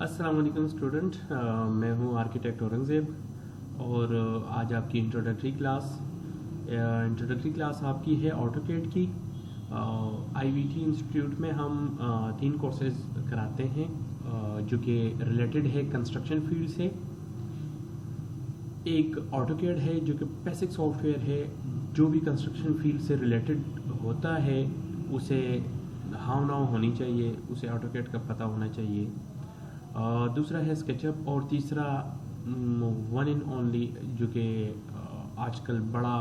अस्सलाम वालेकुम स्टूडेंट, मैं हूं आर्किटेक्ट औरंगज़ेब और आज आपकी इंट्रोडक्टरी क्लास आपकी है ऑटोकैड की। आईवीटी इंस्टीट्यूट में हम 3 कोर्सेज कराते हैं जो कि रिलेटेड है कंस्ट्रक्शन फील्ड से। एक ऑटोकैड है जो कि बेसिक सॉफ्टवेयर है, जो भी कंस्ट्रक्शन फील्ड से रिलेटेड होता है उसे हाव नाव होनी चाहिए, उसे ऑटोकैड का पता होना चाहिए। दूसरा है स्केचअप और तीसरा वन इन ओनली जो कि आजकल बड़ा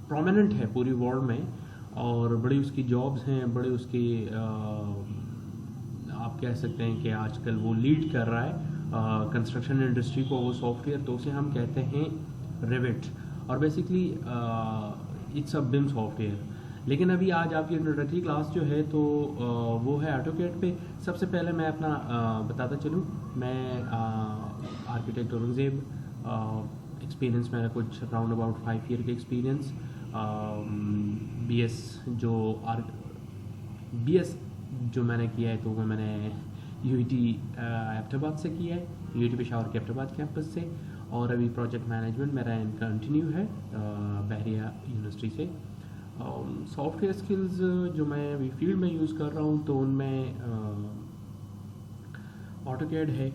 प्रोमिनेंट है पूरी वर्ल्ड में और बड़ी उसकी जॉब्स हैं, बड़े उसकी आप कह सकते हैं कि आजकल वो लीड कर रहा है कंस्ट्रक्शन इंडस्ट्री को, वो सॉफ्टवेयर, तो उसे हम कहते हैं रिविट और basically it's a BIM software. लेकिन अभी आज आपकी इंट्रोडक्टरी क्लास जो है तो वो है ऑटोकैड पे। सबसे पहले मैं अपना बताता चलूँ, मैं आर्किटेक्ट औरंगज़ेब, एक्सपीरियंस मेरा कुछ राउंड अबाउट 5 ईयर का एक्सपीरियंस। बीएस जो मैंने किया है तो वो मैंने यूईटी एबटाबाद से किया है, यूईटी पेशावर के एबटाबाद कैंपस से, और अभी प्रोजेक्ट मैनेजमेंट मेरा इन कंटिन्यू है बहरिया यूनिवर्सिटी से। सॉफ्टवेयर स्किल्स जो मैं अभी फील्ड में यूज़ कर रहा हूँ तो उनमें ऑटोकैड है,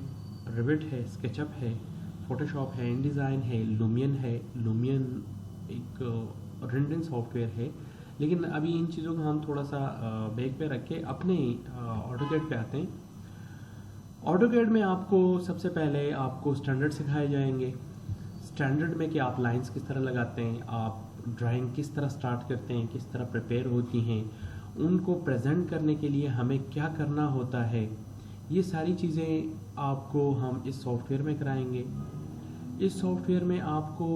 रिविट है, स्केचअप है, फोटोशॉप है, इनडिज़ाइन है, लूमियन है। लूमियन एक रेंडरिंग सॉफ्टवेयर है। लेकिन अभी इन चीज़ों को हम थोड़ा सा बैक पे रख के अपने ऑटोकैड पे आते हैं। ऑटोकैड में आपको सबसे पहले आपको स्टैंडर्ड सिखाए जाएंगे। स्टैंडर्ड में कि आप लाइंस किस तरह लगाते हैं, आप ड्राइंग किस तरह स्टार्ट करते हैं, किस तरह प्रिपेयर होती हैं, उनको प्रेजेंट करने के लिए हमें क्या करना होता है, ये सारी चीज़ें आपको हम इस सॉफ्टवेयर में कराएंगे। इस सॉफ्टवेयर में आपको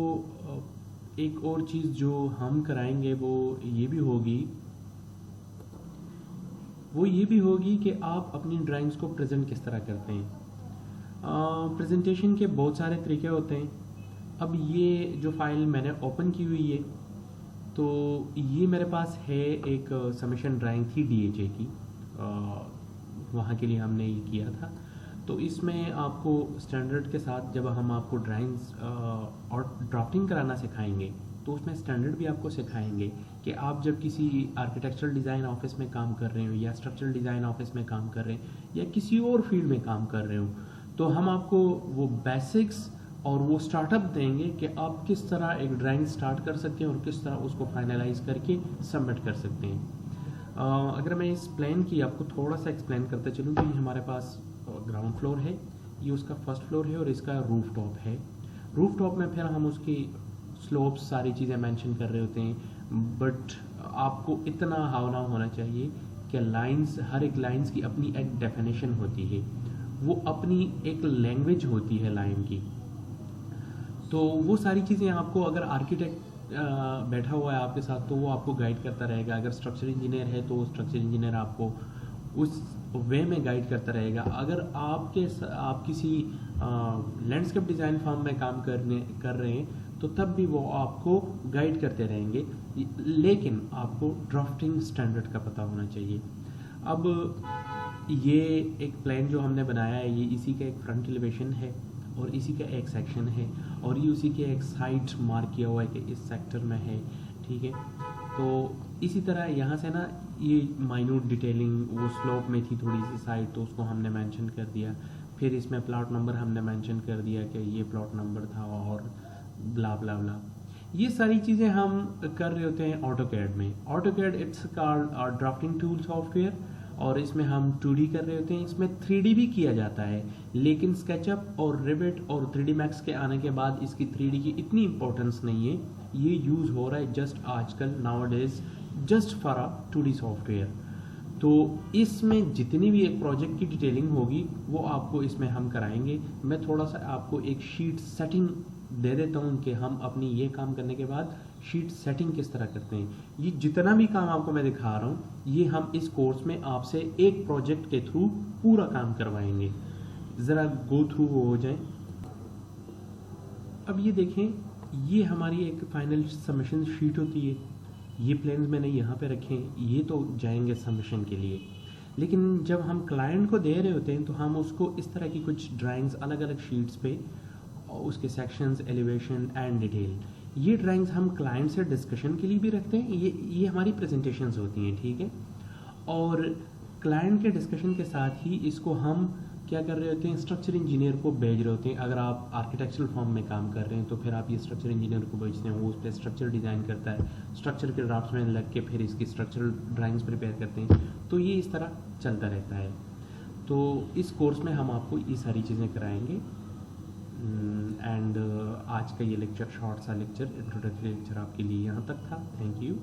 एक और चीज़ जो हम कराएंगे वो ये भी होगी कि आप अपनी ड्राइंग्स को प्रेजेंट किस तरह करते हैं। प्रेजेंटेशन के बहुत सारे तरीके होते हैं। अब ये जो फाइल मैंने ओपन की हुई है तो ये मेरे पास है, एक सबमिशन ड्राइंग थी डीएचए की, वहाँ के लिए हमने ये किया था। तो इसमें आपको स्टैंडर्ड के साथ जब हम आपको ड्राइंग्स और ड्राफ्टिंग कराना सिखाएंगे तो उसमें स्टैंडर्ड भी आपको सिखाएंगे कि आप जब किसी आर्किटेक्चरल डिज़ाइन ऑफिस में काम कर रहे हो या स्ट्रक्चरल डिज़ाइन ऑफिस में काम कर रहे हैं या किसी और फील्ड में काम कर रहे हो तो हम आपको वो बेसिक्स और वो स्टार्टअप देंगे कि आप किस तरह एक ड्राइंग स्टार्ट कर सकते हैं और किस तरह उसको फाइनलाइज करके सबमिट कर सकते हैं। अगर मैं इस प्लान की आपको थोड़ा सा एक्सप्लेन करते चलूँ कि हमारे पास ग्राउंड फ्लोर है, ये उसका फर्स्ट फ्लोर है और इसका रूफ टॉप है। रूफ टॉप में फिर हम उसकी स्लोप्स सारी चीज़ें मेंशन कर रहे होते हैं, बट आपको इतना हावना होना चाहिए कि लाइंस, हर एक लाइंस की अपनी एक डेफिनेशन होती है, वो अपनी एक लैंग्वेज होती है लाइन की। तो वो सारी चीज़ें आपको, अगर आर्किटेक्ट बैठा हुआ है आपके साथ तो वो आपको गाइड करता रहेगा। अगर स्ट्रक्चर इंजीनियर है तो स्ट्रक्चर इंजीनियर आपको उस वे में गाइड करता रहेगा। अगर आप किसी लैंडस्केप डिज़ाइन फर्म में काम कर रहे हैं तो तब भी वो आपको गाइड करते रहेंगे, लेकिन आपको ड्राफ्टिंग स्टैंडर्ड का पता होना चाहिए। अब ये एक प्लान जो हमने बनाया है ये इसी का एक फ्रंट एलिवेशन है और इसी का एक सेक्शन है और ये उसी के एक साइड मार्क किया हुआ है कि इस सेक्टर में है, ठीक है। तो इसी तरह यहाँ से ना ये माइन्यूट डिटेलिंग वो स्लोप में थी थोड़ी सी साइड, तो उसको हमने मेंशन कर दिया। फिर इसमें प्लॉट नंबर हमने मेंशन कर दिया कि ये प्लॉट नंबर था और ब्ला ब्ला ब्ला। ये सारी चीज़ें हम कर रहे होते हैं ऑटोकैड में। AutoCAD it's called drafting tool software और इसमें हम 2D कर रहे होते हैं। इसमें 3D भी किया जाता है, लेकिन स्केचअप और रिविट और 3D मैक्स के आने के बाद इसकी 3D की इतनी इंपॉर्टेंस नहीं है। ये यूज़ हो रहा है जस्ट आजकल nowadays just for a 2D software. तो इसमें जितनी भी एक प्रोजेक्ट की डिटेलिंग होगी वो आपको इसमें हम कराएंगे। मैं थोड़ा सा आपको एक शीट सेटिंग दे देता हूँ कि हम अपनी ये काम करने के बाद शीट सेटिंग किस तरह करते हैं। ये जितना भी काम आपको मैं दिखा रहा हूँ ये हम इस कोर्स में आपसे एक प्रोजेक्ट के थ्रू पूरा काम करवाएंगे। ज़रा गो थ्रू हो जाए। अब ये देखें, ये हमारी एक फाइनल सबमिशन शीट होती है। ये प्लान्स मैंने यहाँ पे रखे हैं, ये तो जाएंगे सबमिशन के लिए। लेकिन जब हम क्लाइंट को दे रहे होते हैं तो हम उसको इस तरह की कुछ ड्राइंग्स अलग अलग शीट्स पे, उसके सेक्शंस, एलिवेशन एंड डिटेल, ये ड्राइंग्स हम क्लाइंट से डिस्कशन के लिए भी रखते हैं। ये हमारी प्रेजेंटेशंस होती हैं, ठीक है। और क्लाइंट के डिस्कशन के साथ ही इसको हम क्या कर रहे होते हैं, स्ट्रक्चर इंजीनियर को भेज रहे होते हैं। अगर आप आर्किटेक्चरल फॉर्म में काम कर रहे हैं तो फिर आप ये स्ट्रक्चर इंजीनियर को भेजते हैं, वो उस पर स्ट्रक्चर डिज़ाइन करता है, स्ट्रक्चर के ड्राफ्ट्स में लग के फिर इसकी स्ट्रक्चरल ड्राइंग्स प्रिपेयर करते हैं। तो ये इस तरह चलता रहता है। तो इस कोर्स में हम आपको ये सारी चीज़ें कराएंगे। एंड आज का ये लेक्चर, शॉर्ट सा लेक्चर, इंट्रोडक्टरी लेक्चर आपके लिए यहाँ तक था। Thank you.